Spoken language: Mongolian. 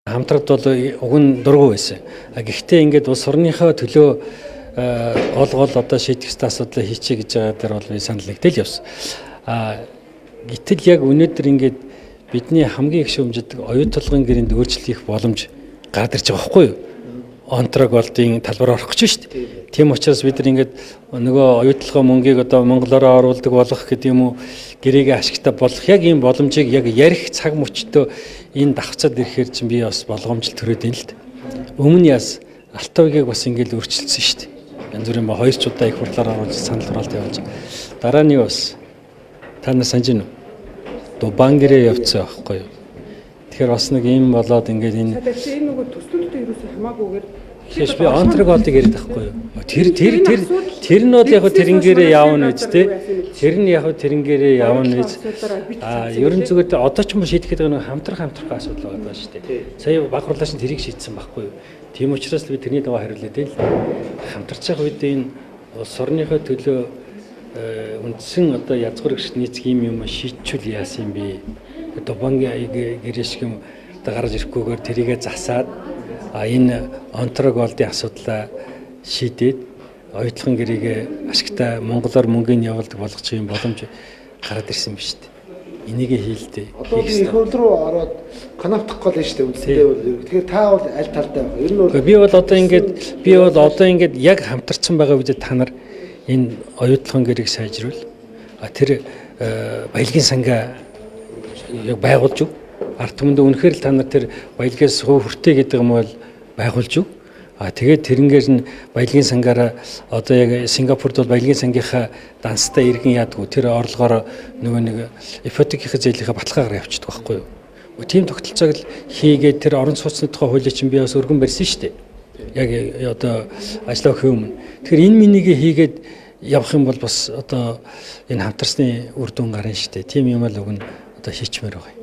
Хамтрагт бол уг нь дургүй байсан. Гэхдээ ингээд улс орныхоо төлөө гол одоо шийдэх ёстой асуудлаа хийчихье гэж байгаа дээр бол би санал нэгтэл явсан. Гэтэл яг өнөөдөр ингээд бидний хамгийн их шүүмжид оюун толгойн гэрээнд өөрчлөлт хийх боломж гарч ирж байгаа байхгүй юу? Онтрогволдын талбар орох гэж шүү дээ. Тийм учраас бид нар ингээд нөгөө оюутлогоо мөнгийг одоо монголоор оруулдаг болох гэдэг юм уу гэрээгээ ашигтай болох яг ийм боломжийг яг ярих цаг мөчтөө энэ давхцаад ирэхээр чинь би бас болгоомжл төрөөд юм л дээ. Өмнө яс Алтавыгийг бас ингээд өөрчилсөн шүү дээ. Янз бүрийн хоёр ч удаа их хурлаар оруулж санал хураалт явуулж. Дараа нь бас та нар санаж байна уу? Дубан гэрээ явцсан байхгүй юу? Тэгэхээр бас нэг юм болоод ингээд энэ энэ нөгөө төслүүдтэй ерөөсөө хамаагүйгээр тийш би онтрогволдыг яриад байхгүй юу? Тэр нь бол яг тэрэнгээрээ явна үсттэй. Тэр нь яг тэрэнгээрээ явна үст. Ерөн зүгээр одоо ч юм шийдэхэд байгаа нэг хамтрах асуудал байгаа шүү дээ. Сая баг хурлаач нь тэрийг шийдсэн байхгүй юу? Тийм учраас би тэрний дагуу хариулъя дээ л. Хамтарч явах үед энэ улс орныхоо төлөө үндсэн одоо язгуурч нийцгийн юм шийдчүүл яасан юм бэ? Дубан гэрээ шиг юм одоо гарч ирэхгүйгээр тэрийгэ засаад энэ онтрогволдын асуудлаа шийдээд оюутлогын гэрээгээ ашигтай монголоор мөнгөний явуулдаг болгочих юм боломж гараад ирсэн биз дээ. Энийг хийлдэ. Одоо би их хөл рүү ороод канавтах гол нь шүү дээ үндсэндээ бол. Тэгэхээр та бол аль талтай байна? Ер нь бол би бол одоо ингээд яг хамтарсан байгаа үед та нар энэ оюутлогын гэрээг сайжруул. Тэр баялагын сангаа яг байгуулж өг. Ард түмэндээ үнэхээр л та нар тэр баялагаас хүртээ гэдэг юм бол байгуулж өг. Тэгээд тэрнгээр нь баялагын сангаараа одоо яг Сингапурд бол баялагын сангийнхаа данстай иргэн яадгүй тэр орлогоор нөгөө нэг ипотекийн зээлийнхаа баталгаагаар явчихдаг байхгүй юу. Тийм тогтолцоог л хийгээд тэр орон сууцны тухай хуулийн чинь би бас өргөн барьсан шүү дээ. Яг одоо ажлаа өгөх юм. Тэгэхээр энэ минийг хийгээд явах юм бол бас одоо энэ хамтарсны үр дүн гарна шүү дээ. Тийм юм л уг нь одоо хийчмээр байгаа.